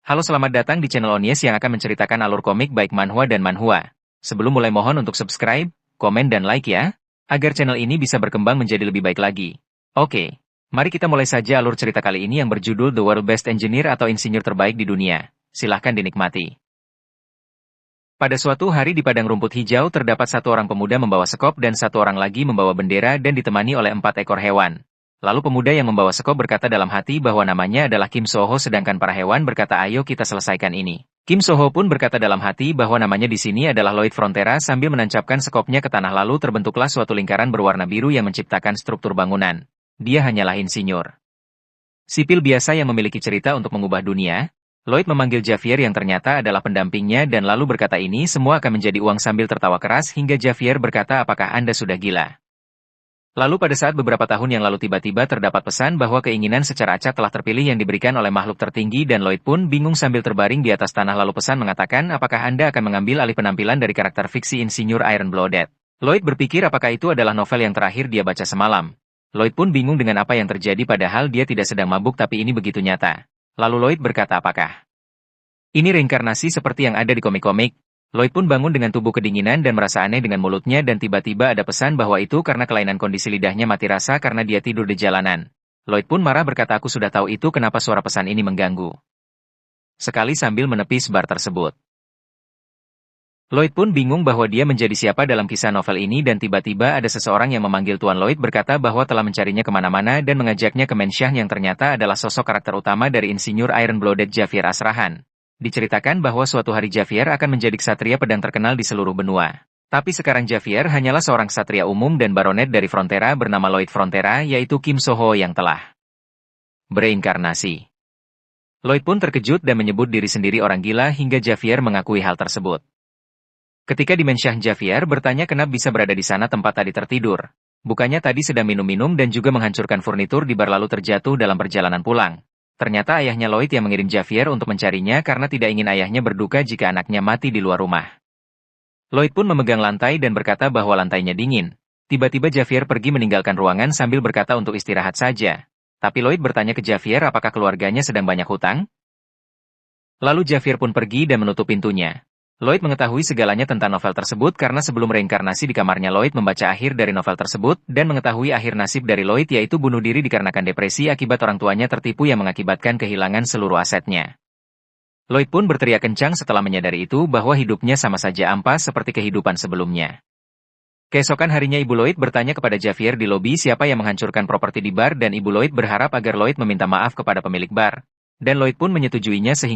Halo, selamat datang di channel Onies yang akan menceritakan alur komik baik manhwa dan manhwa. Sebelum mulai, mohon untuk subscribe, komen dan like ya, agar channel ini bisa berkembang menjadi lebih baik lagi. Oke, mari kita mulai saja alur cerita kali ini yang berjudul The World Best Engineer atau insinyur terbaik di dunia. Silahkan dinikmati. Pada suatu hari di padang rumput hijau terdapat satu orang pemuda membawa sekop dan satu orang lagi membawa bendera dan ditemani oleh 4 ekor hewan. Lalu pemuda yang membawa sekop berkata dalam hati bahwa namanya adalah Kim Soho, sedangkan para hewan berkata, ayo kita selesaikan ini. Kim Soho pun berkata dalam hati bahwa namanya di sini adalah Lloyd Frontera sambil menancapkan sekopnya ke tanah, lalu terbentuklah suatu lingkaran berwarna biru yang menciptakan struktur bangunan. Dia hanyalah insinyur sipil biasa yang memiliki cerita untuk mengubah dunia. Lloyd memanggil Javier yang ternyata adalah pendampingnya dan lalu berkata ini semua akan menjadi uang sambil tertawa keras hingga Javier berkata, apakah Anda sudah gila? Lalu pada saat beberapa tahun yang lalu tiba-tiba terdapat pesan bahwa keinginan secara acak telah terpilih yang diberikan oleh makhluk tertinggi dan Lloyd pun bingung sambil terbaring di atas tanah, lalu pesan mengatakan apakah Anda akan mengambil alih penampilan dari karakter fiksi insinyur Iron Blooded. Lloyd berpikir apakah itu adalah novel yang terakhir dia baca semalam. Lloyd pun bingung dengan apa yang terjadi padahal dia tidak sedang mabuk tapi ini begitu nyata. Lalu Lloyd berkata apakah ini reinkarnasi seperti yang ada di komik-komik? Lloyd pun bangun dengan tubuh kedinginan dan merasa aneh dengan mulutnya dan tiba-tiba ada pesan bahwa itu karena kelainan kondisi lidahnya mati rasa karena dia tidur di jalanan. Lloyd pun marah berkata aku sudah tahu itu kenapa suara pesan ini mengganggu sekali sambil menepis bar tersebut. Lloyd pun bingung bahwa dia menjadi siapa dalam kisah novel ini dan tiba-tiba ada seseorang yang memanggil Tuan Lloyd berkata bahwa telah mencarinya kemana-mana dan mengajaknya ke Mensyah yang ternyata adalah sosok karakter utama dari insinyur Iron Blooded Javier Asrahan. Diceritakan bahwa suatu hari Javier akan menjadi ksatria pedang terkenal di seluruh benua. Tapi sekarang Javier hanyalah seorang ksatria umum dan baronet dari Frontera bernama Lloyd Frontera, yaitu Kim Soho yang telah bereinkarnasi. Lloyd pun terkejut dan menyebut diri sendiri orang gila hingga Javier mengakui hal tersebut. Ketika di Mensyah, Javier bertanya kenapa bisa berada di sana tempat tadi tertidur. Bukannya tadi sedang minum-minum dan juga menghancurkan furnitur di bar lalu terjatuh dalam perjalanan pulang. Ternyata ayahnya Lloyd yang mengirim Javier untuk mencarinya karena tidak ingin ayahnya berduka jika anaknya mati di luar rumah. Lloyd pun memegang lantai dan berkata bahwa lantainya dingin. Tiba-tiba Javier pergi meninggalkan ruangan sambil berkata untuk istirahat saja. Tapi Lloyd bertanya ke Javier apakah keluarganya sedang banyak hutang? Lalu Javier pun pergi dan menutup pintunya. Lloyd mengetahui segalanya tentang novel tersebut karena sebelum reinkarnasi di kamarnya Lloyd membaca akhir dari novel tersebut dan mengetahui akhir nasib dari Lloyd yaitu bunuh diri dikarenakan depresi akibat orang tuanya tertipu yang mengakibatkan kehilangan seluruh asetnya. Lloyd pun berteriak kencang setelah menyadari itu bahwa hidupnya sama saja ampas seperti kehidupan sebelumnya. Keesokan harinya Ibu Lloyd bertanya kepada Javier di lobi siapa yang menghancurkan properti di bar dan Ibu Lloyd berharap agar Lloyd meminta maaf kepada pemilik bar. Dan Lloyd pun menyetujuinya sehingga